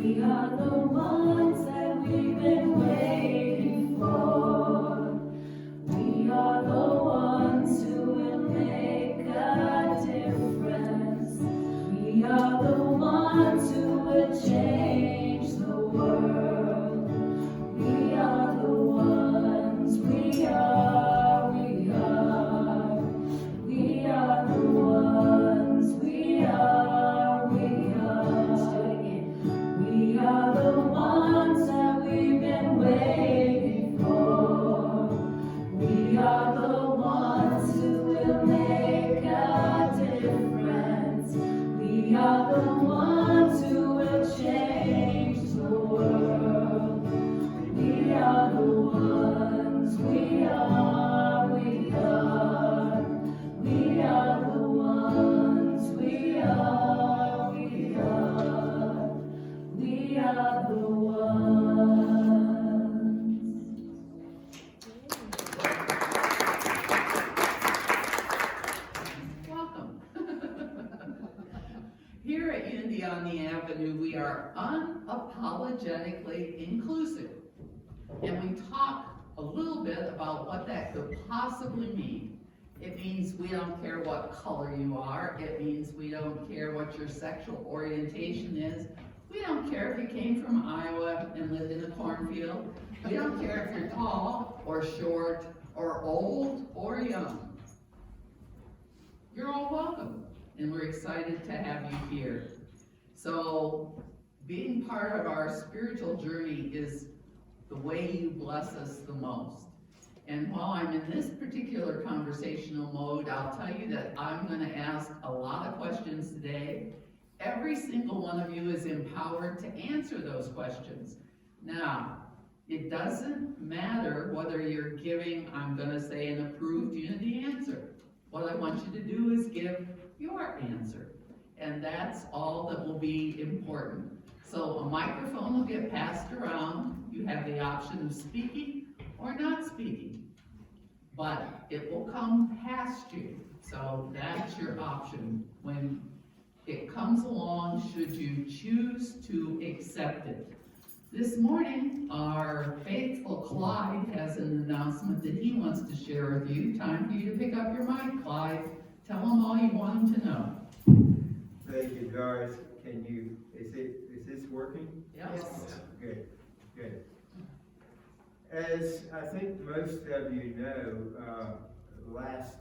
We are the ones that we've been waiting for. We are the ones who will make a difference. We are the ones who will change the world. We are the ones, we are the ones, we are. Let's do it again. We are the ones that we've been waiting for. We are the ones who will make a difference. We are the ones who will change the world. We are the ones, we are the ones, we are the ones. Welcome. Here at Unity on the Avenue, we are unapologetically inclusive. And we talk a little bit about what that could possibly mean. It means we don't care what color you are. It means we don't care what your sexual orientation is. We don't care if you came from Iowa and lived in a cornfield. We don't care if you're tall or short or old or young. You're all welcome, and we're excited to have you here. So, being part of our spiritual journey is the way you bless us the most. And while I'm in this particular conversational mode, I'll tell you that I'm going to ask a lot of questions today. Every single one of you is empowered to answer those questions. Now, it doesn't matter whether you're giving, I'm going to say, an approved Unity answer. What I want you to do is give your answer. And that's all that will be important. So a microphone will get passed around. You have the option of speaking or not speaking. But it will come past you. So that's your option when it comes along, should you choose to accept it. This morning, our faithful Clyde has an announcement that he wants to share with you. Time for you to pick up your mic, Clyde. Tell them all you want them to know. Thank you, Doris. Is this working? Yes. Good. As I think most of you know, last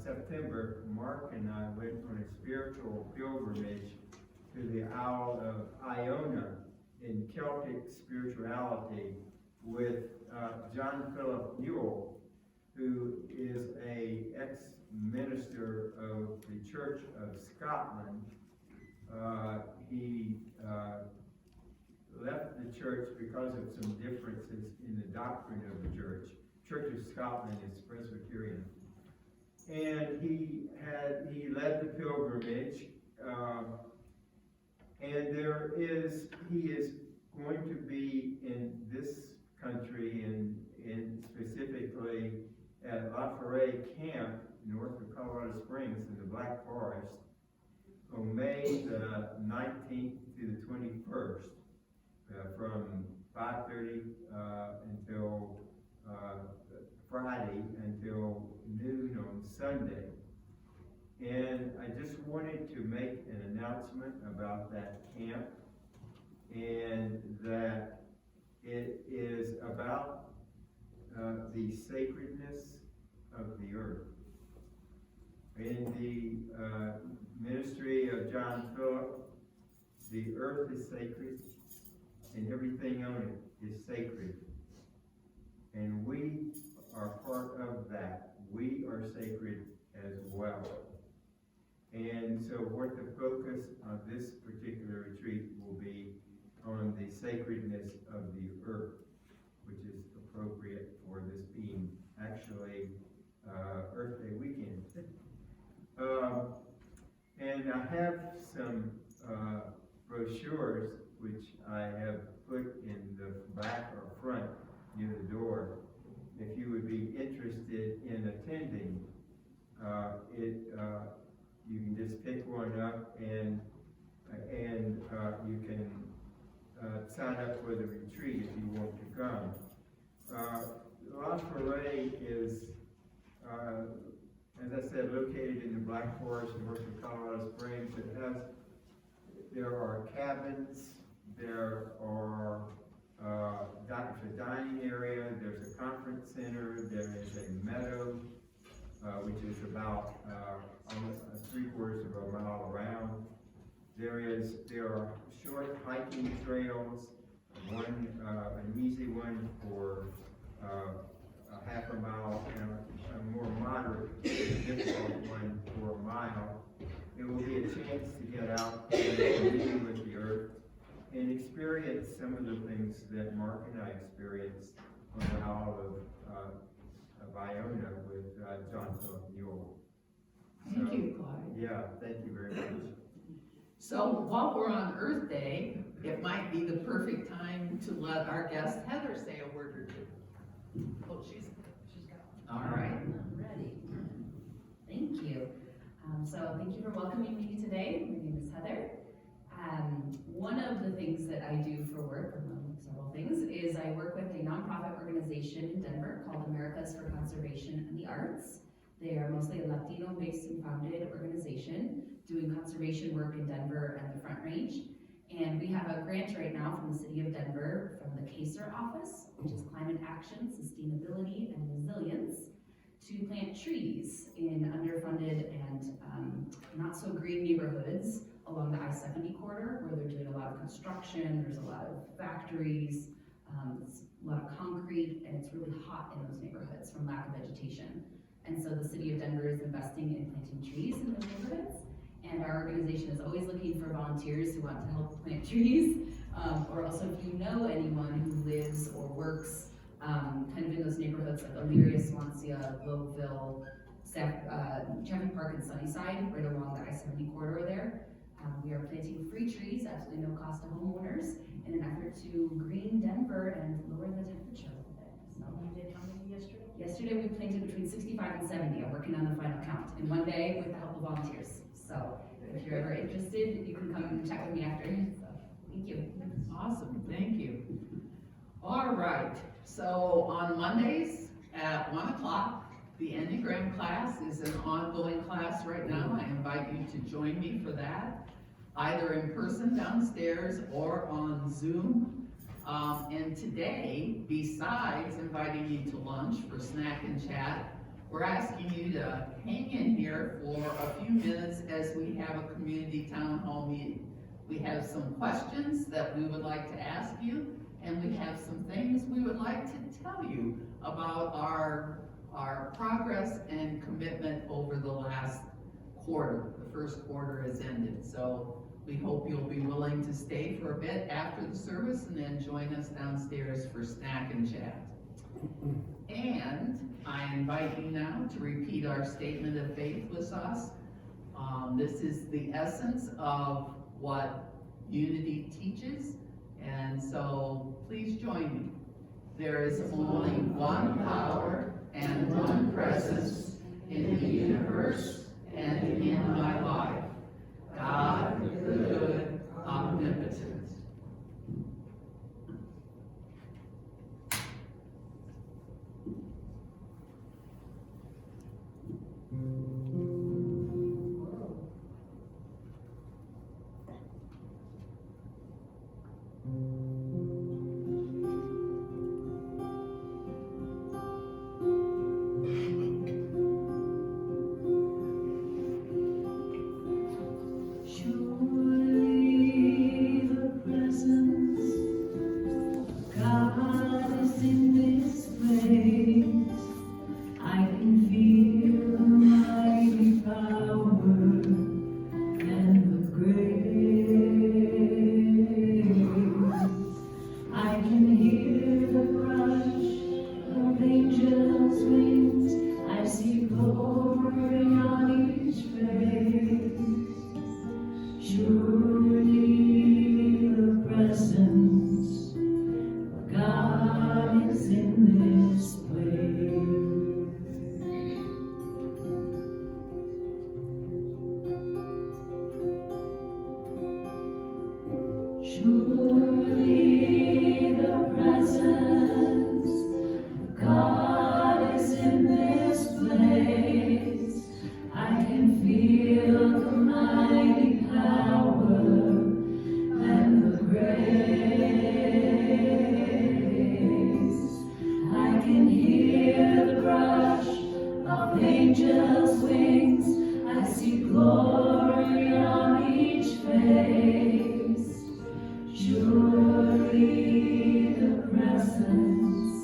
September, Mark and I went on a spiritual pilgrimage to the Isle of Iona in Celtic spirituality with John Philip Newell, who is a ex-minister of the Church of Scotland. He left the church because of some differences in the doctrine of the church. Church of Scotland is Presbyterian. And he led the pilgrimage, and he is going to be in this country and specifically at La Forêt Camp, north of Colorado Springs in the Black Forest, on May the 19th to the 21st, from 5:30 until Friday until noon on Sunday. And I just wanted to make an announcement about that camp, and that it is about the sacredness of the earth. In the ministry of John Philip, the earth is sacred, and everything on it is sacred. And we are part of that. We are sacred as well. And so what the focus of this particular retreat will be on the sacredness of the earth, which is appropriate for this being actually Earth Day weekend. And I have some brochures which I have put in the back or front near the door. If you would be interested in attending, you can just pick one up and you can sign up for the retreat if you want to come. La Forêt is, as I said, located in the Black Forest north of Colorado Springs. There are cabins, there are there's a dining area, there's a conference center, there is a meadow, which is about almost 3/4 of a mile around. There are short hiking trails, an easy one for a half a mile, and a more moderate, difficult one for a mile. It will be a chance to get out and communing with the earth and experience some of the things that Mark and I experienced on the Isle of Iona with John Philip Newell. Thank you, Clyde. Yeah, thank you very much. So while we're on Earth Day, it might be the perfect time to let our guest Heather say a word or two. Oh, she's got one. All right. I'm ready. Thank you. So thank you for welcoming me today. My name is Heather. One of the things that I do for work, among several things, is I work with a nonprofit organization in Denver called Americas for Conservation and the Arts. They are mostly a Latino-based and founded organization doing conservation work in Denver and the Front Range. And we have a grant right now from the City of Denver, from the CASER office, which is Climate Action, Sustainability, and Resilience, to plant trees in underfunded and not so green neighborhoods along the I-70 corridor, where they're doing a lot of construction, there's a lot of factories, a lot of concrete, and it's really hot in those neighborhoods from lack of vegetation. And so the City of Denver is investing in planting trees in those neighborhoods. And our organization is always looking for volunteers who want to help plant trees, or also if you know anyone who lives or works kind of in those neighborhoods like Elyria, Swansea, Lowville, Chapman Park, and Sunnyside, right along the I-70 corridor there. We are planting free trees, absolutely no cost to homeowners, in an effort to green Denver and lower the temperature a little bit. So You did how many yesterday? yesterday we planted between 65 and 70. I'm working on the final count in one day with the help of volunteers. So if you're ever interested, you can come and chat with me after. So thank you. Awesome, thank you. All right, so on Mondays at 1 o'clock, the Enneagram class is an ongoing class right now. I invite you to join me for that, either in person downstairs or on Zoom. And today, besides inviting you to lunch for snack and chat, we're asking you to hang in here for a few minutes as we have a community town hall meeting. We have some questions that we would like to ask you, and we have some things we would like to tell you about our progress and commitment over the last quarter. The first quarter has ended, so we hope you'll be willing to stay for a bit after the service and then join us downstairs for snack and chat. And I invite you now to repeat our statement of faith with us. This is the essence of what unity teaches, and so please join me. There is only one power and one presence in the universe and in my life. God, the good, omnipotent. Shoo. Surely the presence of God is in this place. I can feel the mighty power and the grace. I can hear the rush of angels' wings. I see glory on each face. Surely the presence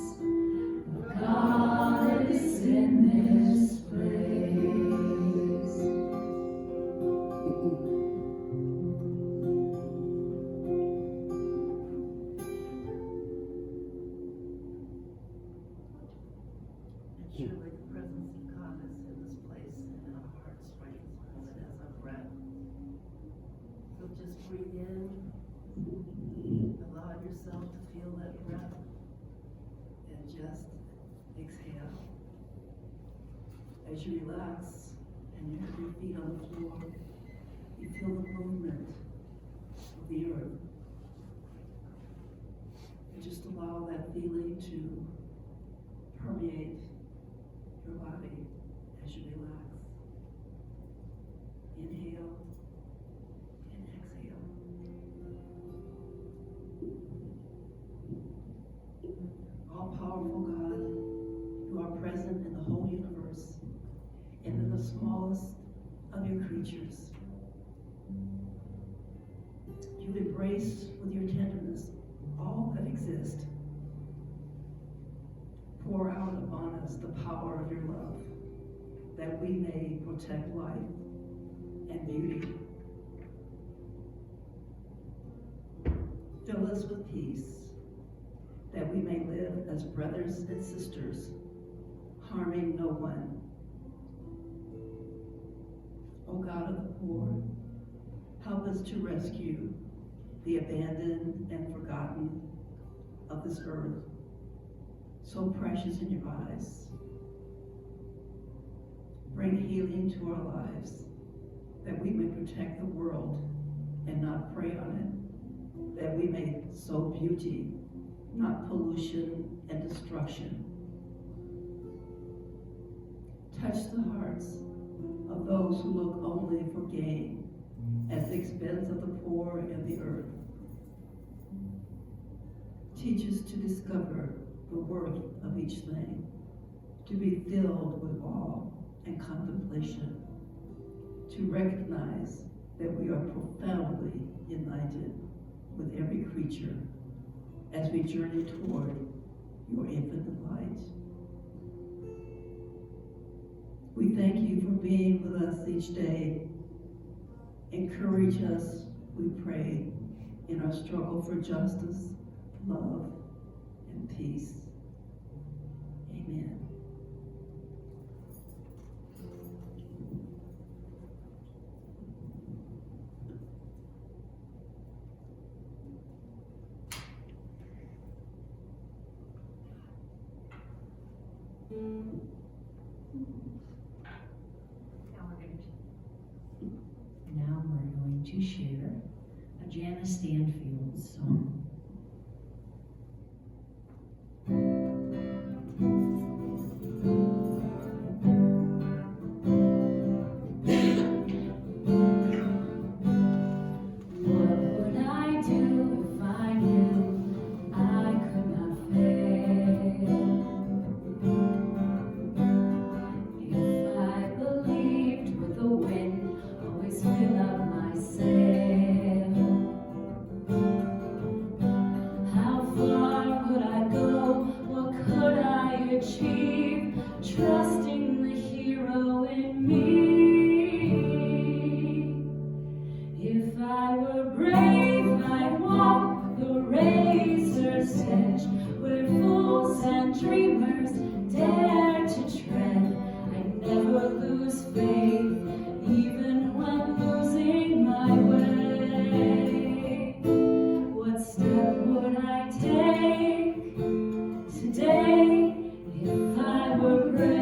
of God is in this place. And surely the presence of God is in this place and in our hearts right this moment as our breath. So just breathe in, allow yourself to feel that breath, and just exhale. As you relax and you have your feet on the floor, you feel the movement of the earth. And just allow that feeling to permeate your body as you relax. Inhale and exhale. All-powerful God, you are present in the whole universe and in the smallest of your creatures. You embrace with your tenderness all that exist. Pour out upon us the power of your love, that we may protect life and beauty. Fill us with peace, that we may live as brothers and sisters, harming no one. O God of the poor, help us to rescue the abandoned and forgotten of this earth, so precious in your eyes. Bring healing to our lives, that we may protect the world and not prey on it, that we may sow beauty, not pollution and destruction. Touch the hearts of those who look only for gain at the expense of the poor and the earth. Teach us to discover the worth of each thing, to be filled with awe and contemplation, to recognize that we are profoundly united with every creature as we journey toward your infinite light. We thank you for being with us each day. Encourage us, we pray, in our struggle for justice, love, and peace. Amen. Now we're going to share a Janice Stanfield song. What would I do if I knew I could not fail? If I believed with the wind always fill up my sail, how far could I go? What could I achieve? Trusting the hero in me. If I were brave, I'd walk the razor's edge, where fools and dreamers dare to tread. I'd never lose faith, even when losing my way. What step would I take today if I were brave?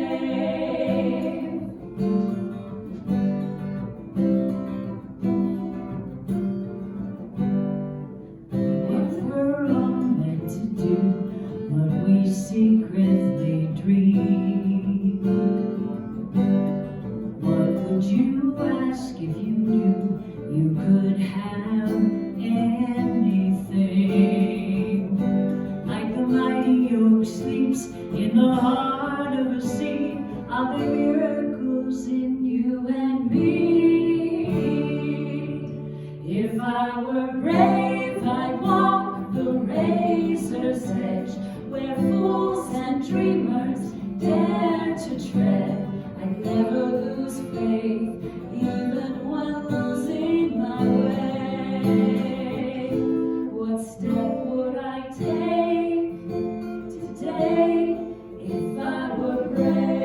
secretly dream? What would you ask if you knew you could have anything? Like the mighty oak sleeps in the heart of a sea, are there miracles in you and me? If I were brave, I'd walk the razor's edge, where fools and dreamers dare to tread. I'd never lose faith, even when losing my way. What step would I take today if I were brave?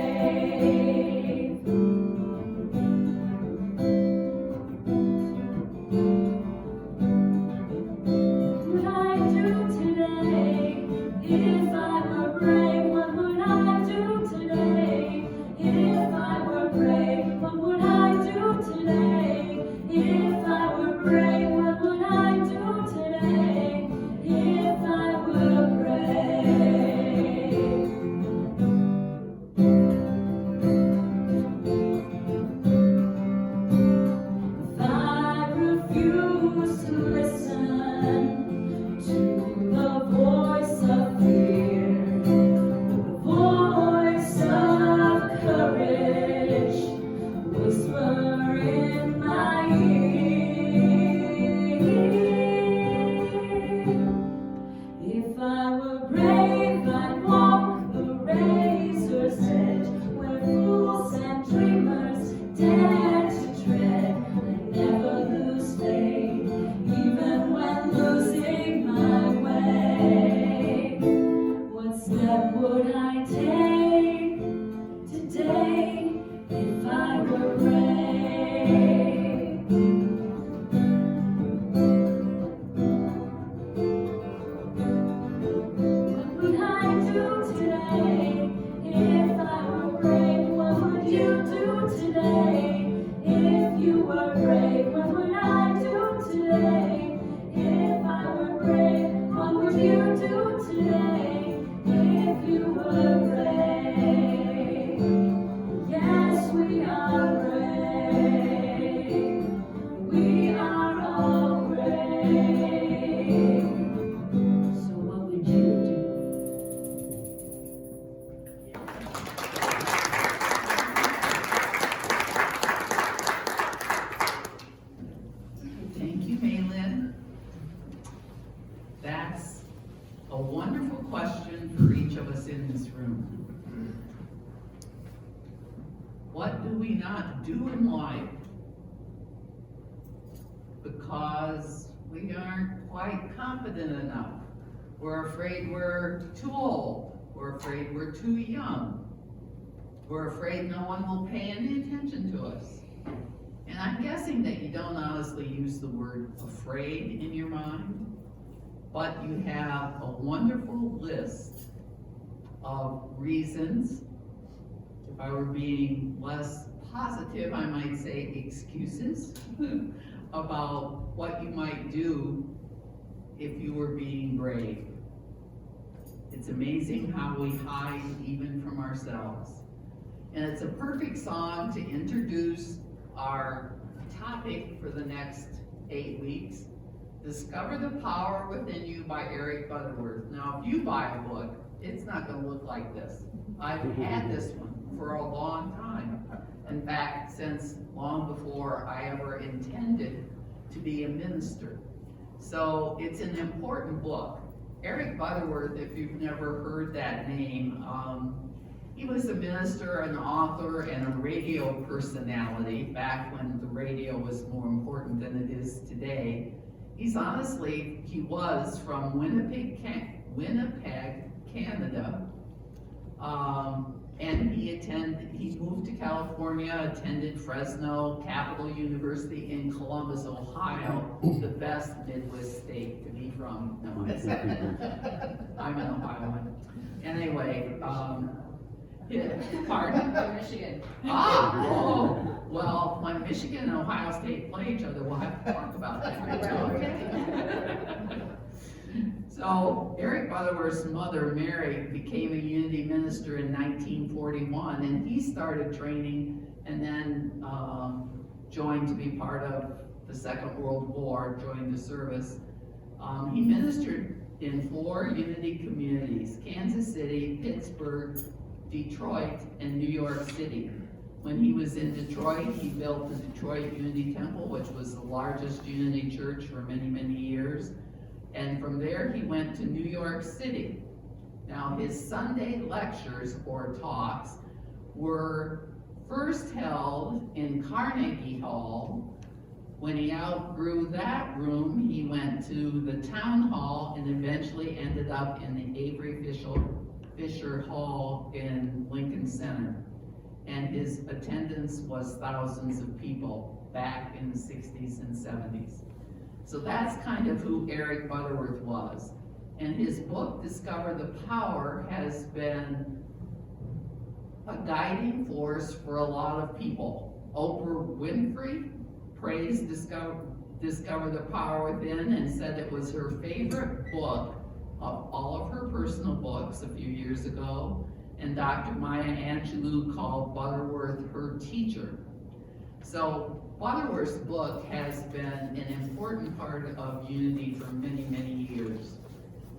What would I do today if I were brave? What would I do today if I were brave? What would I do today if I were brave? What would I do today if I were brave? If I refuse to listen to the voice of fear, the voice of courage, whisper in my ear. If I were brave, I'd walk the razor's edge, where fools and dreamers dare to tread. I'd never lose faith, even when losing my way. What step would I take today if I were brave? What would I do today if I were brave? What would you do today if you were brave? What would I do today if I were brave? What would you do today if you were brave? Yes, we are brave. We are all brave. So what would you do? Thank you, Maylin. That's a wonderful question for each of us in this room. What do we not do in life because we aren't quite confident enough? We're afraid we're too old. We're afraid we're too young. We're afraid no one will pay any attention to us. And I'm guessing that you don't honestly use the word afraid in your mind, but you have a wonderful list of reasons. If I were being less positive, I might say excuses about what you might do if you were being brave. It's amazing how we hide even from ourselves. And it's a perfect song to introduce our topic for the next 8 weeks, Discover the Power Within You by Eric Butterworth. Now, if you buy a book, it's not going to look like this. I've had this one for a long time. In fact, since long before I ever intended to be a minister. So it's an important book. Eric Butterworth, if you've never heard that name, he was a minister, an author, and a radio personality back when the radio was more important than it is today. He was from Winnipeg, Canada, and he moved to California, attended Fresno, Capital University in Columbus, Ohio, the best Midwest state to be from. No, I'm an Ohioan. Anyway, pardon? Michigan. Well, when Michigan and Ohio State play each other, we'll have to talk about that. Okay. So So Eric Butterworth's mother, Mary, became a Unity minister in 1941, and he started training and then joined to be part of the Second World War, joined the service. He ministered in 4 Unity communities: Kansas City, Pittsburgh, Detroit, and New York City. When he was in Detroit, he built the Detroit Unity Temple, which was the largest Unity church for many, many years. And from there, he went to New York City. Now, his Sunday lectures or talks were first held in Carnegie Hall. When he outgrew that room, he went to the town hall and eventually ended up in the Avery Fisher Hall in Lincoln Center. And his attendance was thousands of people back in the 60s and 70s. So that's kind of who Eric Butterworth was. And his book, Discover the Power, has been a guiding force for a lot of people. Oprah Winfrey praised Discover the Power Within and said it was her favorite book of all of her personal books a few years ago. And Dr. Maya Angelou called Butterworth her teacher. So Butterworth's book has been an important part of Unity for many, many years.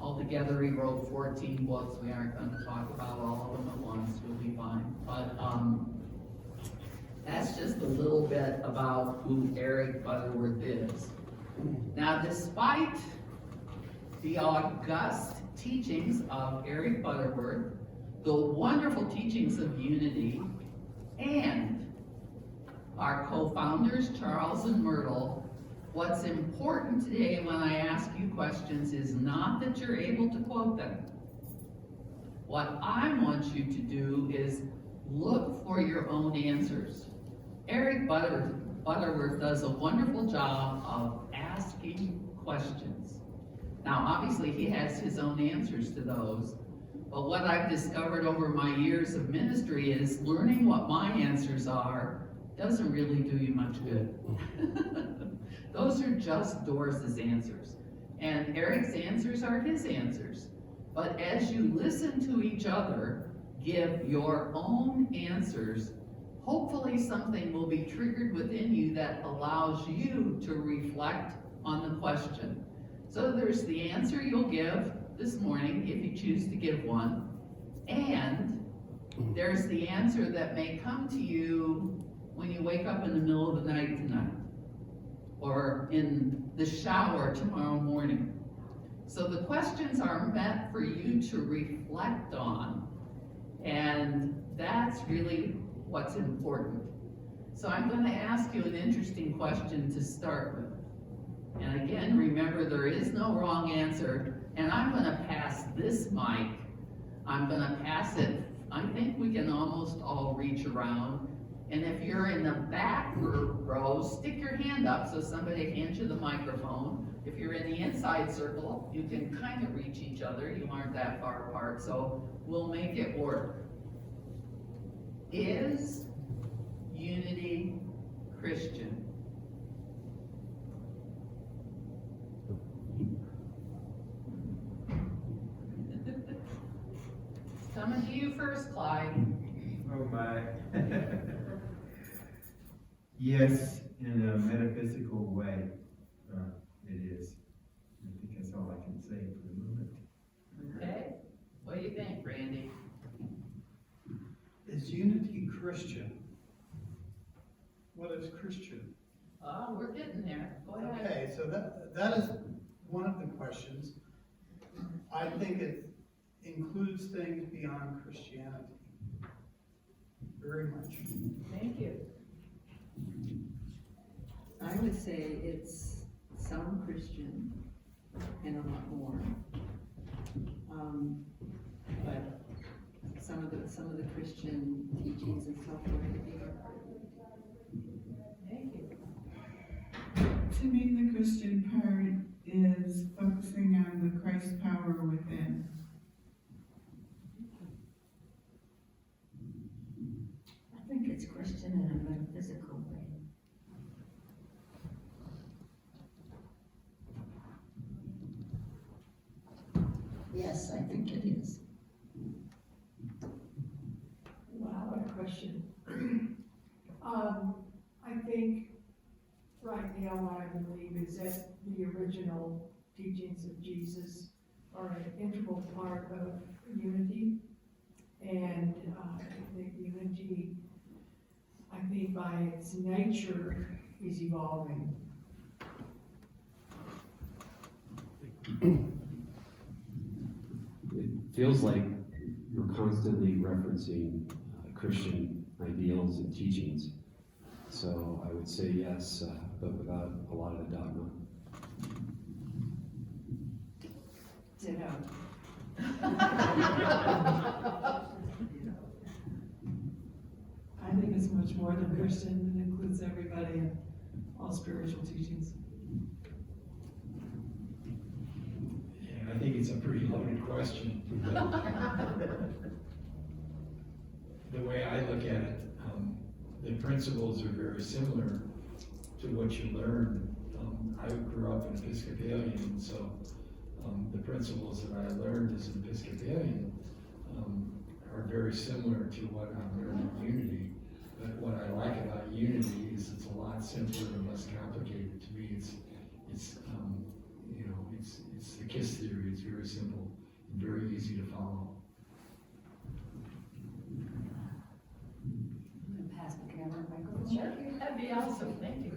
Altogether, he wrote 14 books. We aren't going to talk about all of them at once. We'll be fine. But that's just a little bit about who Eric Butterworth is. Now, despite the august teachings of Eric Butterworth, the wonderful teachings of Unity, and our co-founders, Charles and Myrtle, what's important today when I ask you questions is not that you're able to quote them. What I want you to do is look for your own answers. Eric Butterworth does a wonderful job of asking questions. Now, obviously, he has his own answers to those, but what I've discovered over my years of ministry is learning what my answers are doesn't really do you much good. Those are just Doris's answers. And Eric's answers are his answers. But as you listen to each other give your own answers, hopefully something will be triggered within you that allows you to reflect on the question. So there's the answer you'll give this morning, if you choose to give one, and there's the answer that may come to you when you wake up in the middle of the night tonight, or in the shower tomorrow morning. So the questions are meant for you to reflect on, and that's really what's important. So I'm going to ask you an interesting question to start with. And again, remember, there is no wrong answer, and I'm going to pass this mic. I'm going to pass it. I think we can almost all reach around. And if you're in the back row, stick your hand up so somebody hands you the microphone. If you're in the inside circle, you can kind of reach each other. You aren't that far apart, so we'll make it work. Is Unity Christian? Coming to you first, Clyde. Oh my. Yes, in a metaphysical way, it is. I think that's all I can say for the moment. Okay. What do you think, Randy? Is Unity Christian? What is Christian? Oh, we're getting there. Go ahead. Okay, so that is one of the questions. I think it includes things beyond Christianity. Very much. Thank you. I would say it's some Christian and a lot more. But some of the Christian teachings and stuff are Thank you. To me, the Christian part is focusing on the Christ power within. I think it's Christian in a metaphysical way. Yes, I think it is. Wow, what a question. I think right now what I believe is that the original teachings of Jesus are an integral part of unity. And the unity, I think by its nature, is evolving. It feels like we're constantly referencing Christian ideals and teachings. So I would say yes, but without a lot of the dogma. Ditto. I think it's much more than Christian. It includes everybody and all spiritual teachings. Yeah, I think it's a pretty loaded question. The way I look at it, the principles are very similar to what you learn. I grew up an Episcopalian, so the principles that I learned as an Episcopalian are very similar to what I learned in unity. But what I like about unity is it's a lot simpler and less complicated. To me, it's the KISS theory. It's very simple and very easy to follow. I'm gonna pass the camera back over to Sure, you. that'd be awesome, thank you.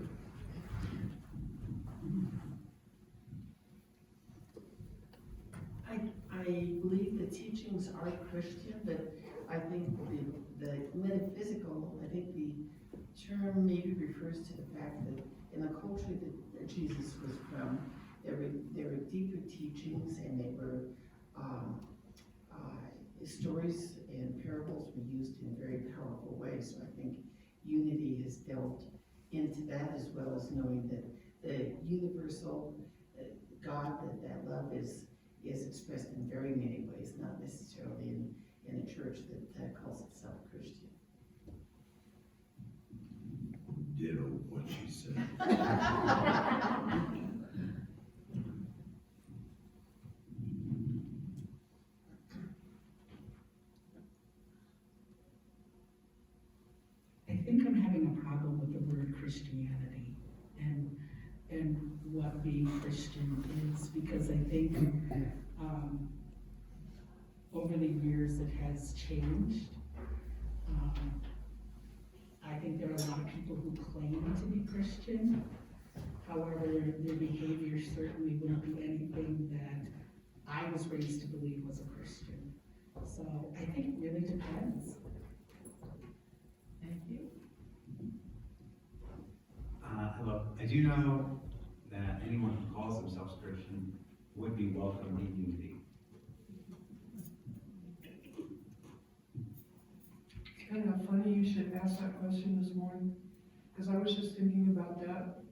I believe the teachings are Christian, but I think the metaphysical, I think the term maybe refers to the fact that in the culture that Jesus was from, there were deeper teachings, and they were stories and parables were used in very powerful ways. So I think unity has delved into that, as well as knowing that the universal God, that love is expressed in very many ways, not necessarily in a church that calls itself Christian. Ditto what she said. I think I'm having a problem with the word Christianity and what being Christian is, because I think over the years it has changed. I think there are a lot of people who claim to be Christian. However, their behavior certainly wouldn't be anything that I was raised to believe was a Christian. So I think it really depends. Thank you. Hello. I do know that anyone who calls themselves Christian would be welcomed in unity. It's kind of funny you should ask that question this morning, because I was just thinking about that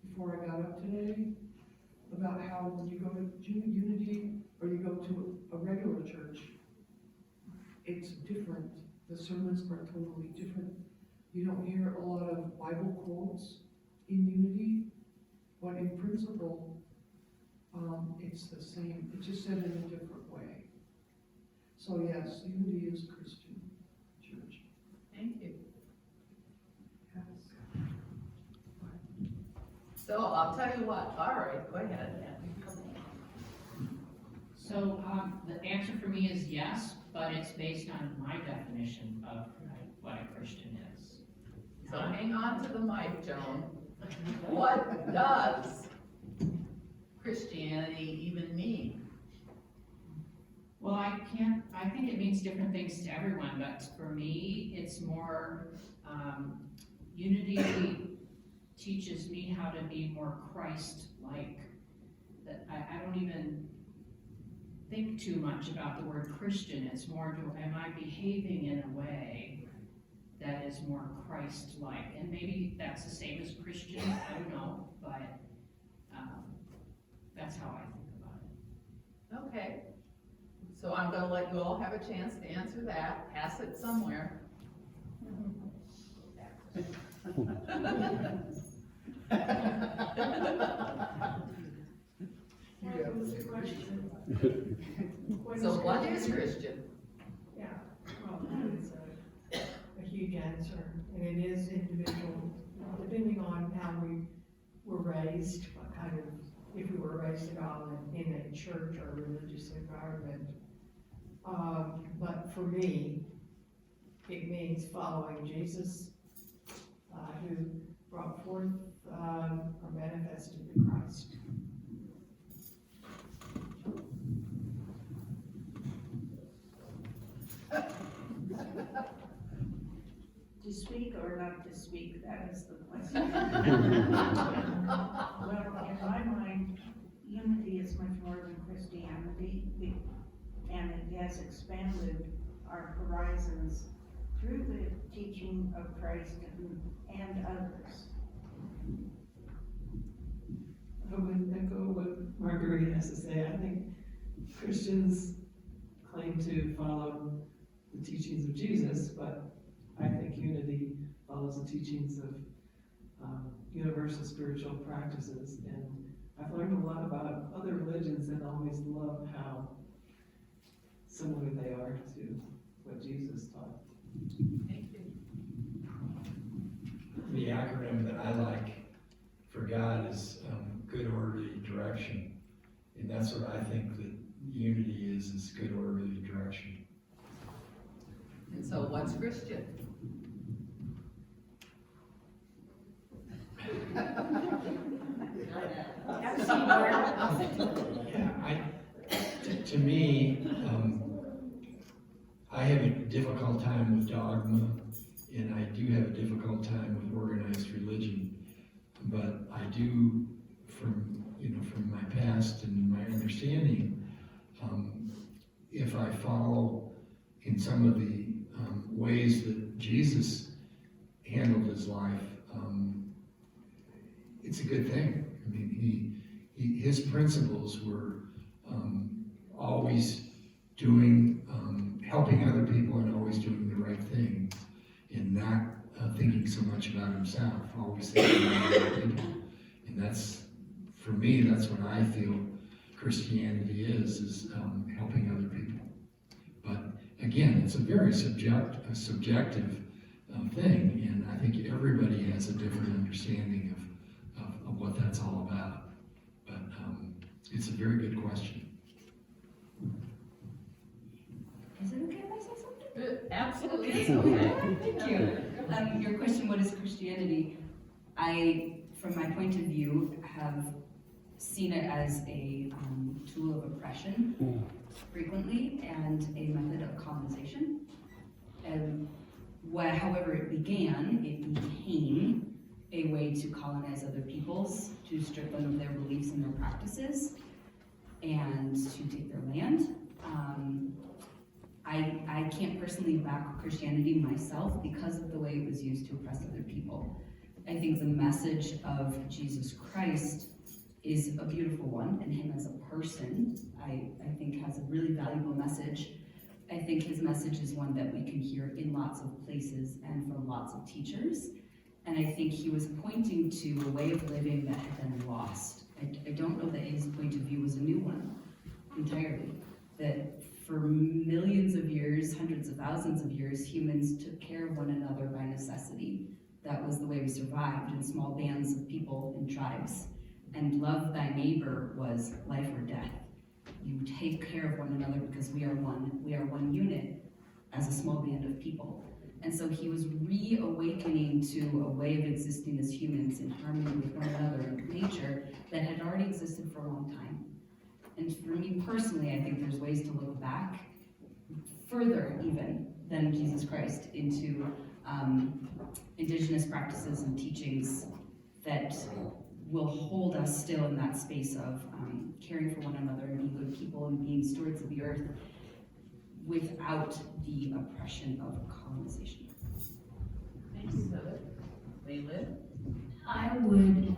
before I got up today, about how when you go to unity or you go to a regular church, it's different. The sermons are totally different. You don't hear a lot of Bible quotes in unity, but in principle, it's the same. It's just said in a different way. So yes, unity is Christian church. Thank you. Yes. So I'll tell you what, all right, go ahead. So, the answer for me is yes, but it's based on my definition of what a Christian is. So hang on to the mic, Joan. What does Christianity even mean? Well, I think it means different things to everyone, but for me, it's more, unity teaches me how to be more Christ-like. That I don't even think too much about the word Christian. It's more, am I behaving in a way that is more Christ-like? And maybe that's the same as Christian, I don't know, but that's how I think about it. Okay. So I'm gonna let you all have a chance to answer that, pass it somewhere. What was the question? What So is what is Christian? Christian? Yeah, well, it's a huge answer, and it is individual, depending on how we were raised, what kind of, if we were raised at all in a church or religious environment. But for me, it means following Jesus, who brought forth, or manifested the Christ. To speak or not to speak, that is the question. Well, in my mind, unity is much more than Christianity, and it has expanded our horizons through the teaching of Christ and others. I would echo what Marguerite has to say. I think Christians claim to follow the teachings of Jesus, but I think unity follows the teachings of universal spiritual practices. And I've learned a lot about other religions and always love how similar they are to what Jesus taught. The acronym that I like for God is good orderly direction. And that's what I think that unity is good orderly direction. And so what's Christian? Yeah, to me, I have a difficult time with dogma, and I do have a difficult time with organized religion. But I do, from my past and my understanding, if I follow in some of the ways that Jesus handled his life, it's a good thing. I mean, his principles were always doing, helping other people and always doing the right thing, and not thinking so much about himself, always thinking about other people. And that's, for me, that's what I feel Christianity is helping other people. But again, it's a very subjective thing, and I think everybody has a different understanding of what that's all about. But it's a very good question. Is it okay if I say something? Absolutely. It's okay. Thank you. Your question, what is Christianity? I, from my point of view, have seen it as a tool of oppression frequently and a method of colonization. However it began, it became a way to colonize other peoples, to strip them of their beliefs and their practices, and to take their land. I can't personally back Christianity myself because of the way it was used to oppress other people. I think the message of Jesus Christ is a beautiful one, and him as a person, I think has a really valuable message. I think his message is one that we can hear in lots of places and from lots of teachers. And I think he was pointing to a way of living that had been lost. I don't know that his point of view was a new one entirely. That for millions of years, hundreds of thousands of years, humans took care of one another by necessity. That was the way we survived in small bands of people and tribes. And love thy neighbor was life or death. You take care of one another because we are one unit as a small band of people. And so he was reawakening to a way of existing as humans in harmony with one another and nature that had already existed for a long time. And for me personally, I think there's ways to look back further even than Jesus Christ into indigenous practices and teachings that will hold us still in that space of caring for one another and being good people and being stewards of the earth without the oppression of colonization. Thanks, Leland. I would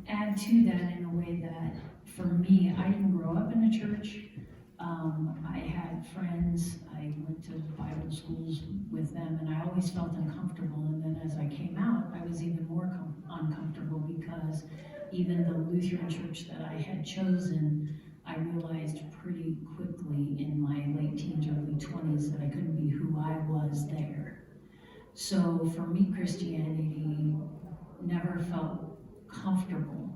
add to that in a way that, for me, I didn't grow up in a church. I had friends, I went to Bible schools with them, and I always felt uncomfortable. And then as I came out, I was even more uncomfortable because even the Lutheran church that I had chosen, I realized pretty probably in my late teens, early 20s, that I couldn't be who I was there. So for me, Christianity never felt comfortable.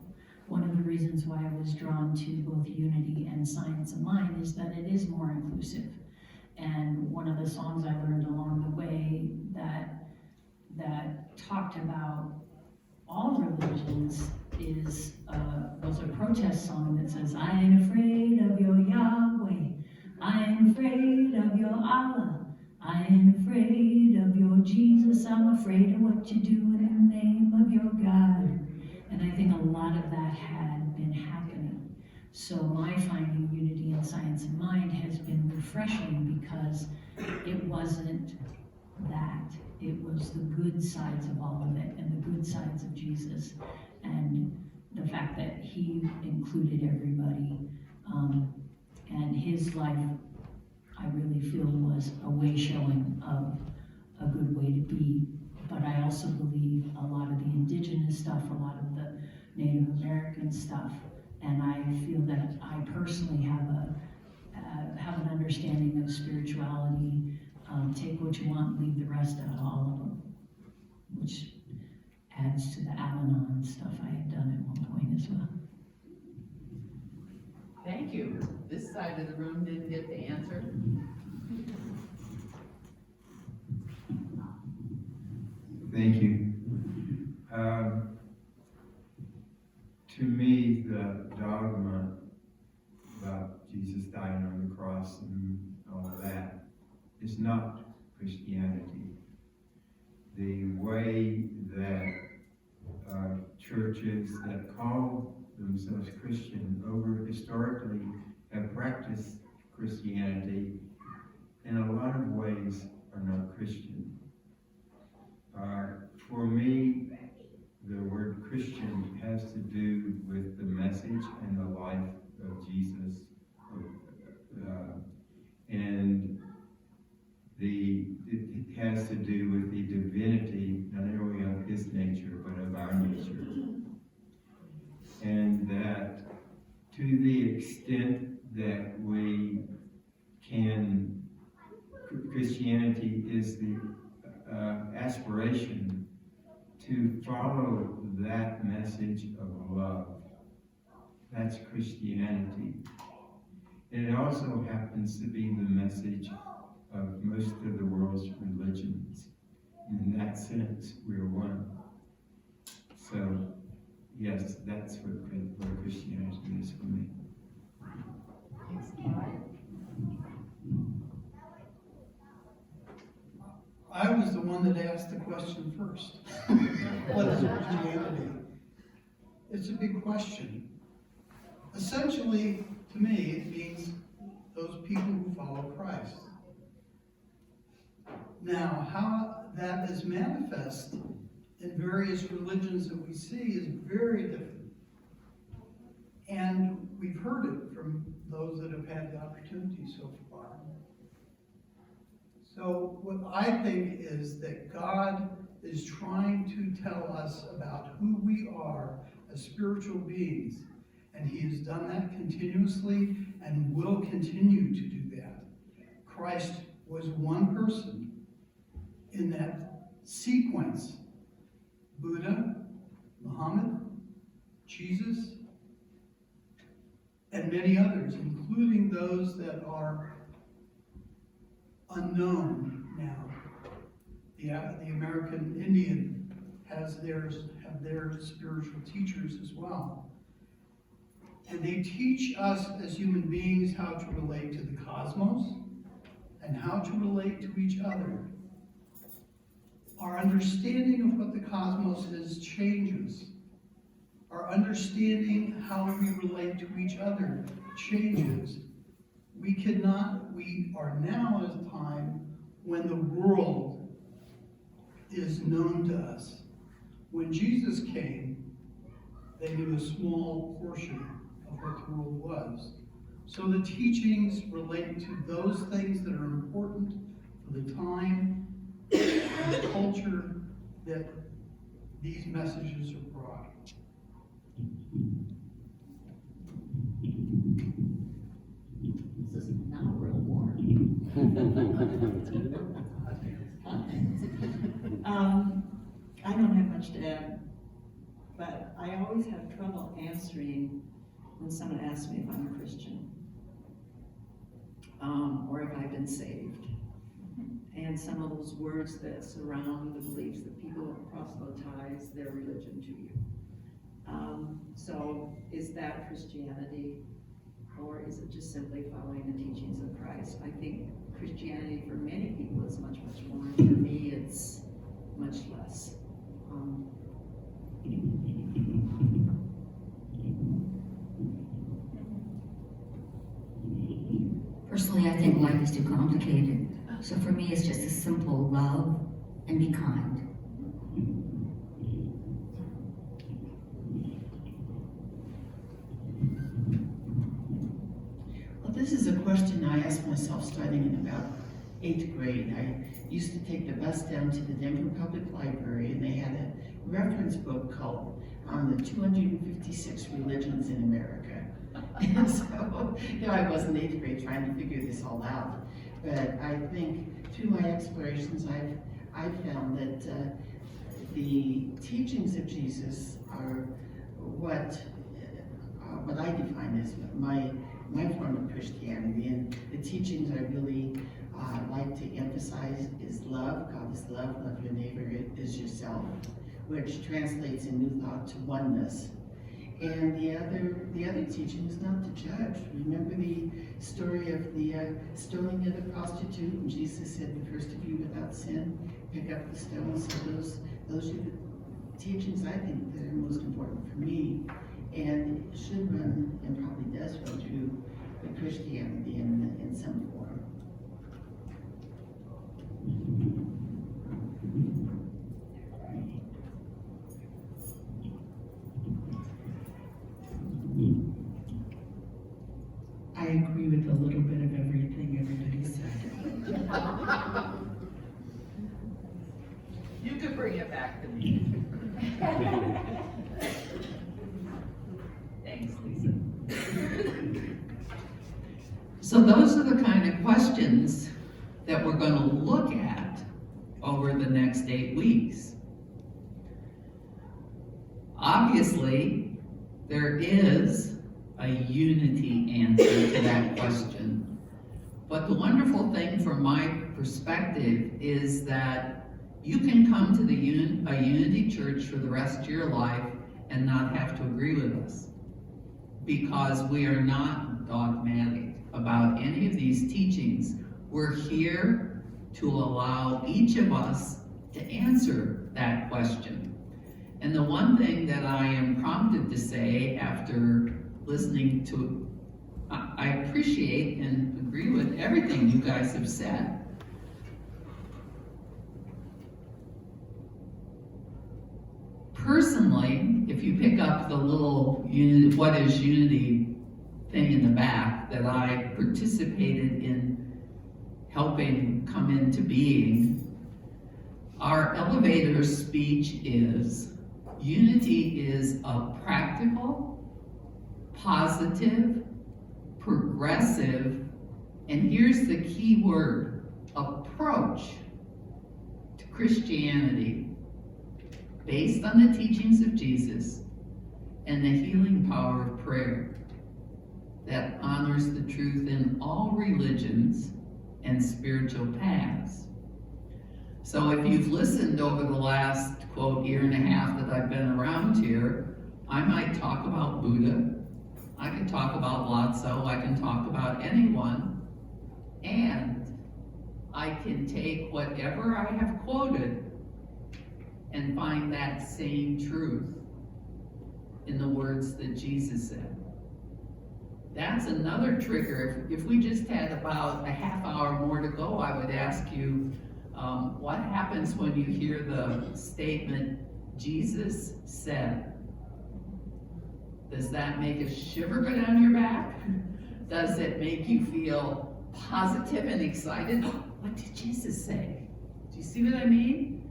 One of the reasons why I was drawn to both Unity and Science of Mind is that it is more inclusive. And one of the songs I learned along the way that talked about all religions was a protest song that says, I ain't afraid of your Yahweh, I ain't afraid of your Allah, I ain't afraid of your Jesus, I'm afraid of what you do in the name of your God. And I think a lot of that had been happening. So my finding Unity in Science of Mind has been refreshing because it wasn't that. It was the good sides of all of it and the good sides of Jesus and the fact that he included everybody. And his life, I really feel, was a way showing of a good way to be. But I also believe a lot of the indigenous stuff, a lot of the Native American stuff, and I feel that I personally have an understanding of spirituality. Take what you want, leave the rest out, all of them, which adds to the Al-Anon stuff I had done at one point as well. Thank you. This side of the room didn't get the answer. Thank you. To me, the dogma about Jesus dying on the cross and all of that is not Christianity. The way that churches that call themselves Christian historically have practiced Christianity in a lot of ways are not Christian. For me, the word Christian has to do with the message and the life of Jesus. And it has to do with the divinity, not only of his nature, but of our nature. And that to the extent that we can, Christianity is the aspiration to follow that message of love. That's Christianity. And it also happens to be the message of most of the world's religions. In that sense, we're one. So, yes, that's what Christianity is for me. I was the one that asked the question first. What is Christianity? It's a big question. Essentially, to me, it means those people who follow Christ. Now, how that is manifest in various religions that we see is very different. And we've heard it from those that have had the opportunity so far. So what I think is that God is trying to tell us about who we are as spiritual beings. And he has done that continuously and will continue to do that. Christ was one person in that sequence. Buddha, Muhammad, Jesus, and many others, including those that are unknown now. The American Indian have their spiritual teachers as well. And they teach us as human beings how to relate to the cosmos and how to relate to each other. Our understanding of what the cosmos is changes. Our understanding how we relate to each other changes. We are now at a time when the world is known to us. When Jesus came, they knew a small portion of what the world was. So the teachings relate to those things that are important for the time and the culture that these messages are brought. This is not I don't have much to add, but I always have trouble answering when someone asks me if I'm a Christian, or if I've been saved. And some of those words that surround the beliefs that people proselytize their religion to you. So is that Christianity, or is it just simply following the teachings of Christ? I think Christianity for many people is much, much more. For me, it's much less. Personally, I think life is too complicated. So for me, it's just a simple love and be kind. Well, this is a question I asked myself starting in about 8th grade. I used to take the bus down to the Denver Public Library, and they had a reference book called the 256 Religions in America. And so there I was in 8th grade trying to figure this all out. But I think through my explorations, I've found that the teachings of Jesus are what I define as my form of Christianity. And the teachings I really like to emphasize is love. God is love. Love your neighbor as yourself, which translates in New Thought to oneness. And the other teaching is not to judge. Remember the story of the stoning of the prostitute, and Jesus said, "The first of you without sin, pick up the stones." So those are the teachings I think that are most important for me, and should run, and probably does run through the Christianity in some form. I agree with a little bit of everything everybody said. You could bring it back to me. Thanks, Lisa. So those are the kind of questions that we're going to look at over the next 8 weeks. Obviously, there is a unity answer to that question. But the wonderful thing from my perspective is that you can come to a unity church for the rest of your life and not have to agree with us, because we are not dogmatic about any of these teachings. We're here to allow each of us to answer that question. And the one thing that I am prompted to say after listening to, I appreciate and agree with everything you guys have said. Personally, if you pick up the little what is unity thing in the back that I participated in helping come into being, our elevator speech is, unity is a practical, positive, progressive, and here's the key word, approach to Christianity based on the teachings of Jesus and the healing power of prayer that honors the truth in all religions and spiritual paths. So if you've listened over the last, quote, year and a half that I've been around here, I might talk about Buddha, I can talk about Lotso, I can talk about anyone, and I can take whatever I have quoted and find that same truth in the words that Jesus said. That's another trigger. If we just had about a half hour more to go, I would ask you, what happens when you hear the statement, Jesus said? Does that make a shiver go down your back? Does it make you feel positive and excited? What did Jesus say? Do you see what I mean?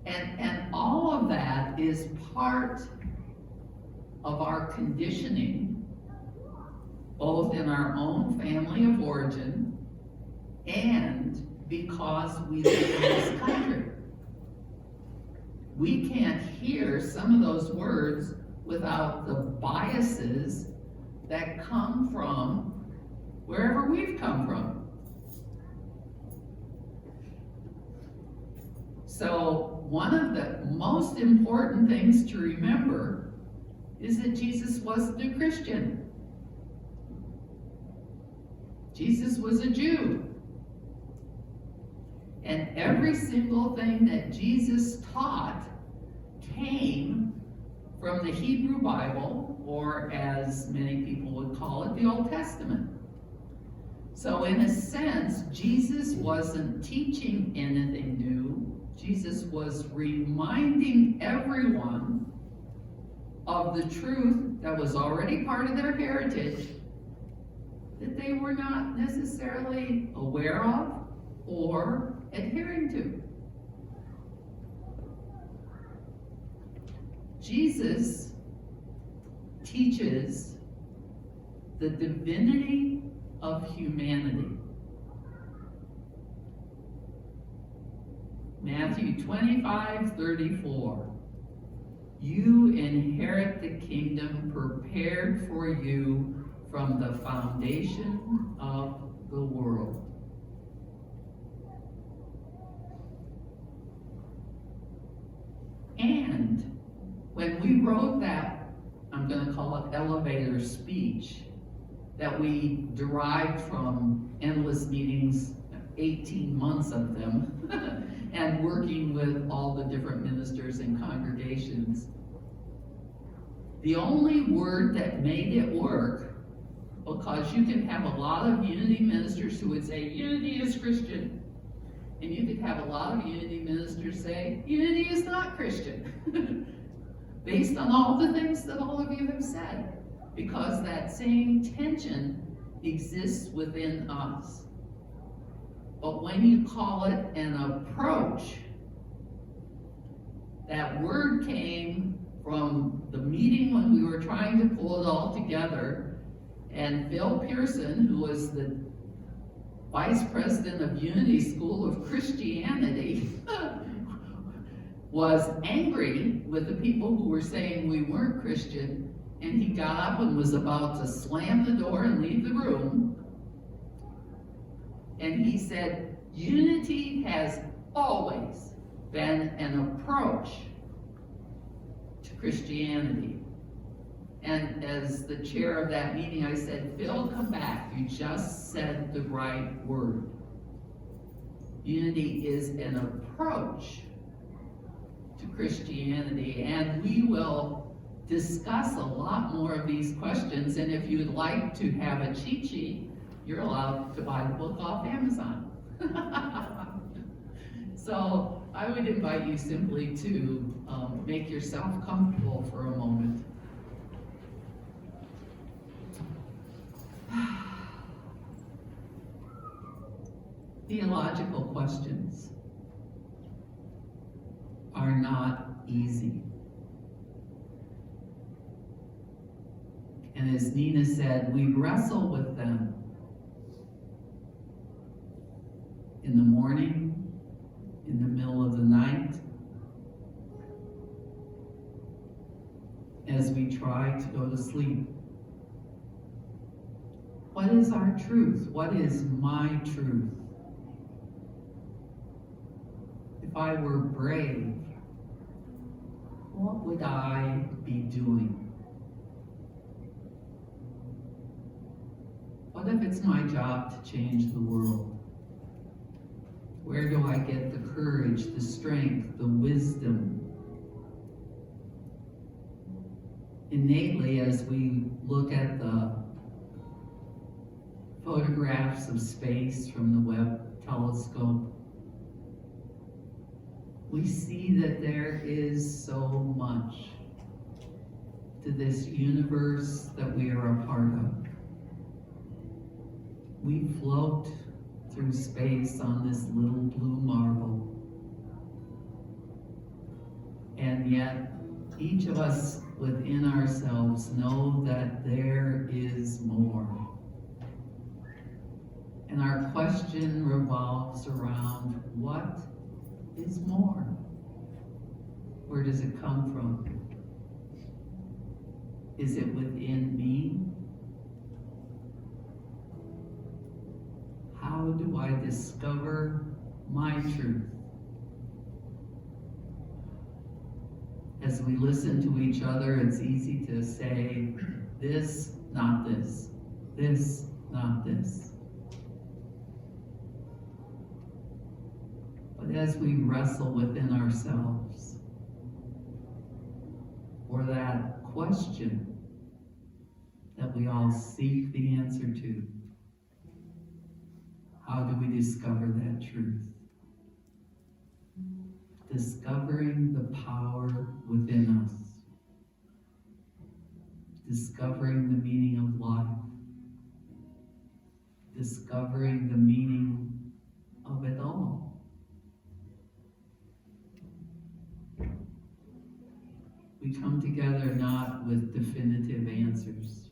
And all of that is part of our conditioning, both in our own family of origin and because we live in this country. We can't hear some of those words without the biases that come from wherever we've come from. So one of the most important things to remember is that Jesus wasn't a Christian. Jesus was a Jew. And every single thing that Jesus taught came from the Hebrew Bible, or as many people would call it, the Old Testament. So in a sense, Jesus wasn't teaching anything new. Jesus was reminding everyone of the truth that was already part of their heritage that they were not necessarily aware of or adhering to. Jesus teaches the divinity of humanity. Matthew 25:34. You inherit the kingdom prepared for you from the foundation of the world. And when we wrote that, I'm going to call it elevator speech, that we derived from endless meetings, 18 months of them, and working with all the different ministers and congregations, the only word that made it work, because you can have a lot of unity ministers who would say, unity is Christian. And you could have a lot of unity ministers say, unity is not Christian. Based on all the things that all of you have said. Because that same tension exists within us. But when you call it an approach, that word came from the meeting when we were trying to pull it all together, and Phil Pearson, who was the Vice President of Unity School of Christianity, was angry with the people who were saying we weren't Christian, and he got up and was about to slam the door and leave the room. And he said, unity has always been an approach to Christianity. And as the chair of that meeting, I said, Phil, come back. You just said the right word. Unity is an approach to Christianity, and we will discuss a lot more of these questions. And if you'd like to have a cheat sheet, you're allowed to buy the book off Amazon. So I would invite you simply to make yourself comfortable for a moment. Theological questions are not easy. And as Nina said, we wrestle with them in the morning, in the middle of the night, as we try to go to sleep. What is our truth? What is my truth? If I were brave, what would I be doing? What if it's my job to change the world? Where do I get the courage, the strength, the wisdom? Innately, as we look at the photographs of space from the Webb telescope, we see that there is so much to this universe that we are a part of. We float through space on this little blue marble. And yet, each of us within ourselves know that there is more. And our question revolves around what is more? Where does it come from? Is it within me? How do I discover my truth? As we listen to each other, it's easy to say, this, not this. This, not this. But as we wrestle within ourselves, or that question that we all seek the answer to, how do we discover that truth? Discovering the power within us. Discovering the meaning of life. Discovering the meaning of it all. We come together not with definitive answers.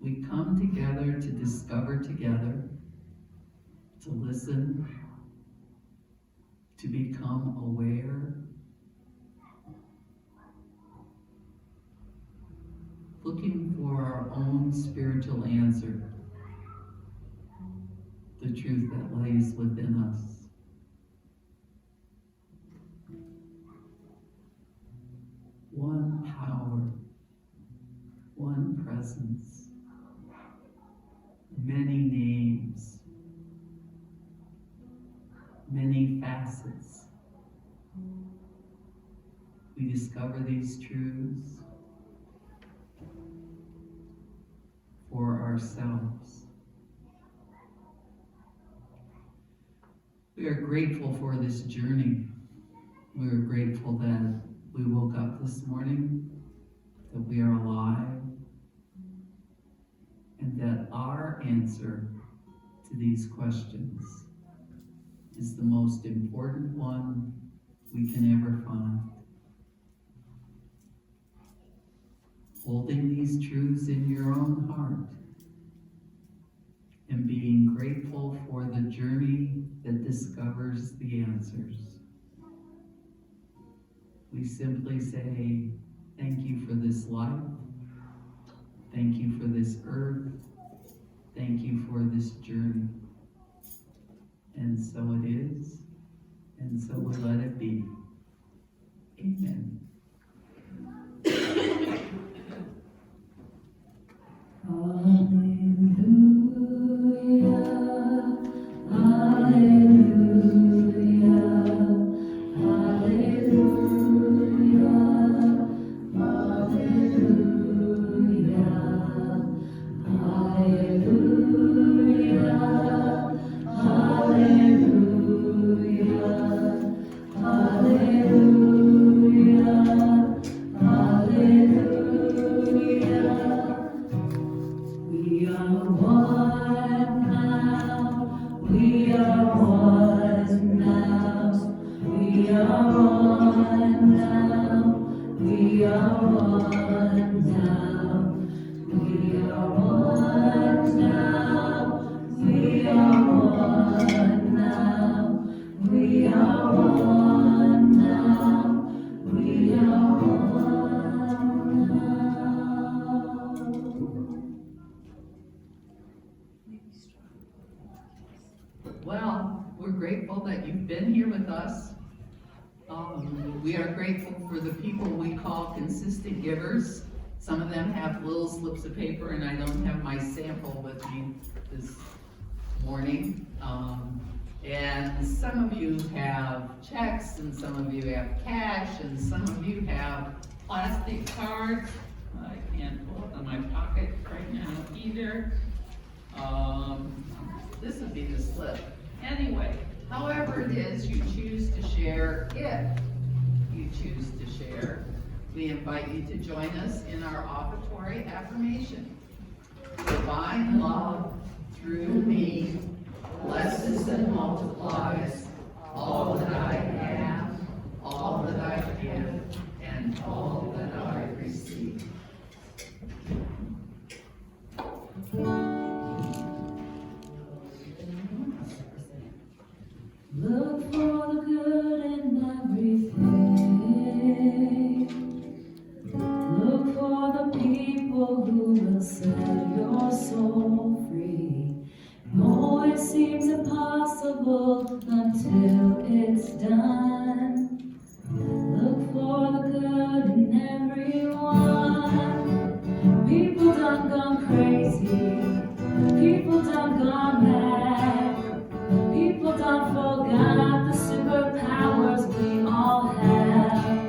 We come together to discover together, to listen, to become aware, looking for our own spiritual answer, the truth that lays within us. One power, one presence, many names, many facets. We discover these truths for ourselves. We are grateful for this journey. We are grateful that we woke up this morning, that we are alive, and that our answer to these questions is the most important one we can ever find. Holding these truths in your own heart and being grateful for the journey that discovers the answers. We simply say, thank you for this life. Thank you for this earth. Thank you for this journey. And so it is, and so we let it be. Amen. Well, we're grateful that you've been here with us. We are grateful for the people we call consistent givers. Some of them have little slips of paper, and I don't have my sample with me this morning. And some of you have checks, and some of you have cash, and some of you have plastic cards. I can't pull it in my pocket right now either. This would be the slip. Anyway, however it is you choose to share, if you choose to share, we invite you to join us in our offertory affirmation. Divine love through me blesses and multiplies all that I have, all that I give, and all that I receive. done gone mad. People done forgot the superpowers we all have.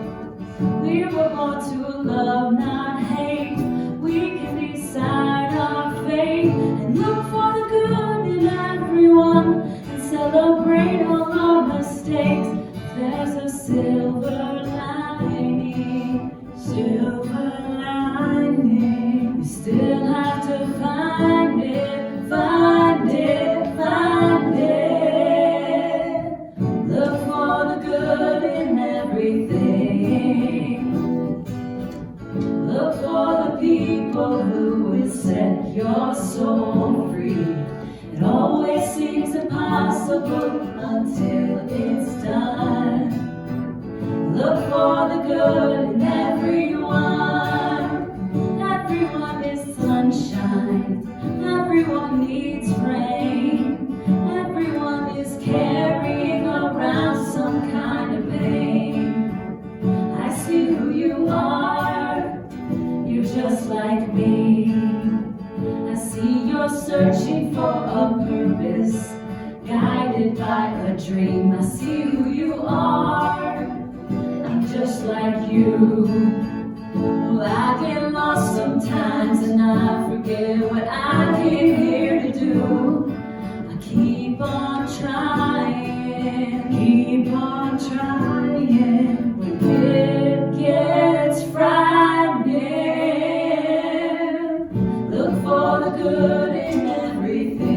We were born to love, not hate. We can decide our fate and look for the good in everyone and celebrate all our mistakes. There's a silver lining, silver lining. We still have to find it, find it, find it. Look for the good in everything. Look for the people who will set your soul free. It always seems impossible until it's done. Look for the good in everyone. Everyone is sunshine. Everyone needs rain. Everyone is carrying around some kind of pain. I see who you are. You're just like me. I see you're searching for a purpose, guided by a dream. I see who you are. I'm just like you. Well, I get lost sometimes and I forget what I came here to do. I keep on trying, keep on trying. When it gets frightening, look for the good in everything.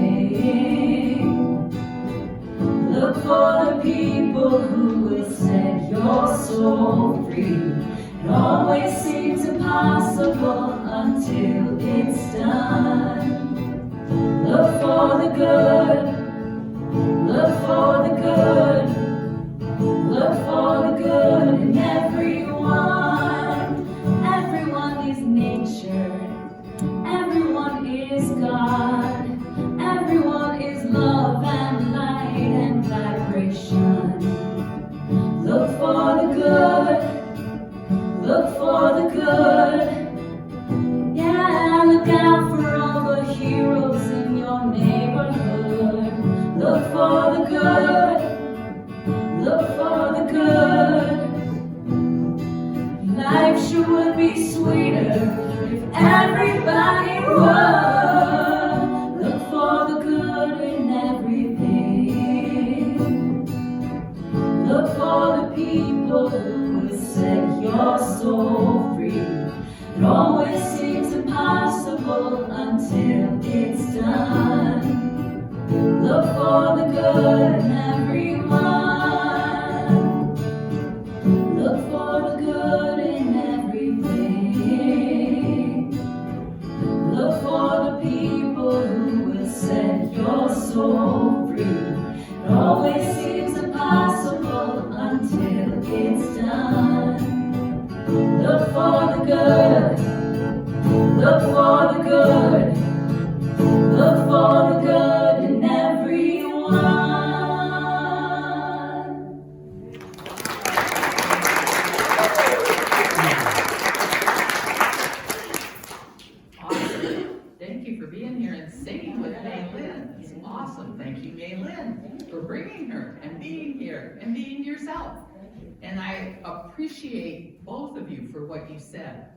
Look for the people who will set your soul free. It always seems impossible until it's done. Look for the good. Look for the good. Look for the good in everyone. Everyone is nature. Everyone is God. Everyone is love and light and vibration. Look for the good. Look for the good. Yeah, look out for all the heroes in your neighborhood. Look for the good. Look for the good. Life sure would be sweeter if everybody would. Look for the good in everything. Look for the people who will set your soul free. It always seems impossible until it's done. Look for the good in everyone. Look for the good in everything. Look for the people who will set your soul free. It always seems impossible until it's done. Look for the good. Look for the good. Look for the good in everyone. Awesome. Thank you for being here and singing with Maylin. It's awesome. Thank you, Maylin, for bringing her and being here and being yourself. And I appreciate both of you for what you said.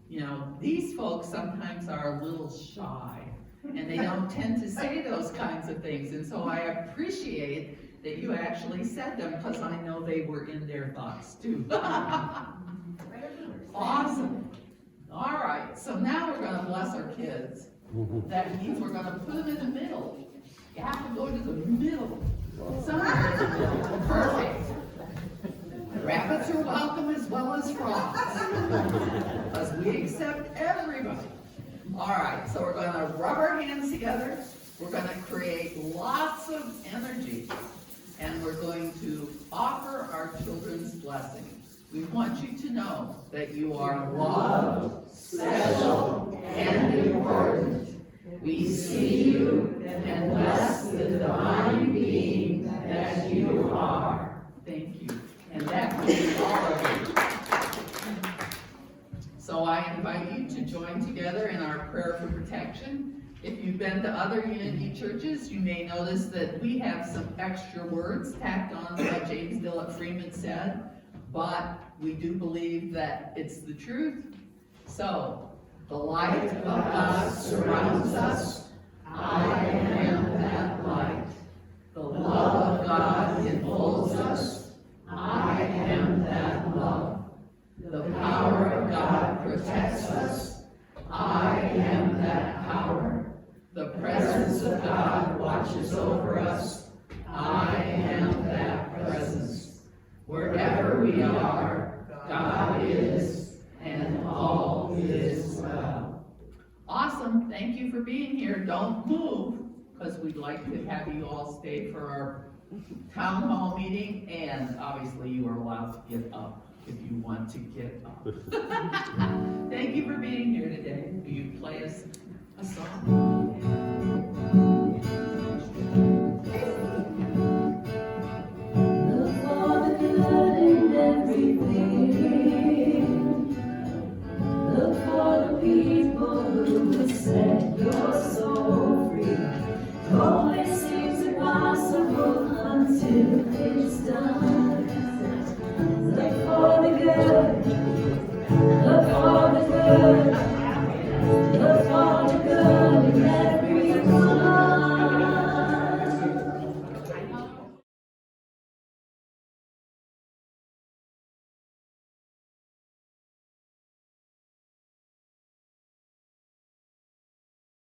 You know, these folks sometimes are a little shy and they don't tend to say those kinds of things. And so I appreciate that you actually said them because I know they were in their thoughts too. Awesome. All right, so now we're going to bless our kids. That means we're going to put them in the middle. You have to go to the middle. Somewhere in the middle. Perfect. Rabbits are welcome as well as frogs. Because we accept everybody. All right, so we're going to rub our hands together. We're going to create lots of energy. And we're going to offer our children's blessing. We want you to know that you are loved, special, and important. We see you and bless the divine being that you are. Thank you. And that means all of you. So I invite you to join together in our prayer for protection. If you've been to other Unity churches, you may notice that we have some extra words tacked on to what James Dillett Freeman said, but we do believe that it's the truth. So, the light of God surrounds us. I am that light. The love of God enfolds us. I am that love. The power of God protects us. I am that power. The presence of God watches over us. I am that presence. Wherever we are, God is, and all is well. Awesome, thank you for being here. Don't move, because we'd like to have you all stay for our town hall meeting, and obviously you are allowed to get up if you want to get up. Thank you for being here today. Will you play us a song? Look for the good in everything. Look for the people who will set your soul free. Go